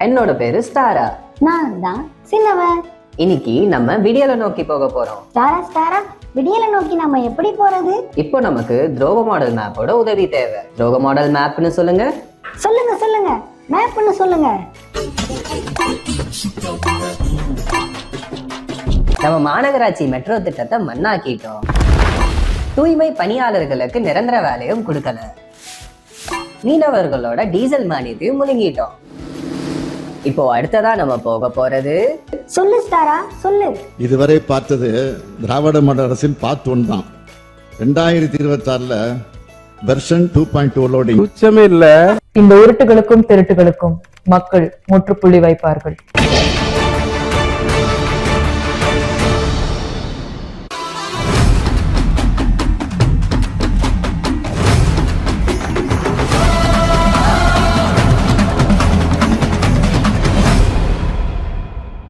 என்னோட பேரு ஸ்டாரா. நான் தான் சின்னவன். இன்னைக்கு நம்ம விடியலை நோக்கி போக போறோம். ஸ்டாரா விடியலை நோக்கி நம்ம எப்படி போறது? இப்போ நமக்கு துரோக மாடல் மேப்போட உதவி தேவை. துரோக மாடல் மேப்னு சொல்லுங்க. சொல்லுங்க மேப்னு சொல்லுங்க. நம்ம மாநகராட்சி மெட்ரோ திட்டத்தை மண்ணாக்கிட்டோம். தூய்மை பணியாளர்களுக்கு நிரந்தர வேலையும் கொடுக்கல. மீனவர்களோட டீசல் மானியத்தையும் முழுங்கிட்டோம். இப்போ அடுத்ததா நம்ம போக போறது. சொல்லு ஸ்டாரா சொல்லு. இதுவரை பார்த்தது திராவிட மாடல் அரசின் பார்ட் 1 தான். 2026ல வெர்ஷன் 2.2 லோடிங். உச்சமே இல்ல. இந்த உருட்டுகளுக்கும் திருட்டுகளுக்கும் மக்கள் முற்றுப்புள்ளி வைப்பார்கள்.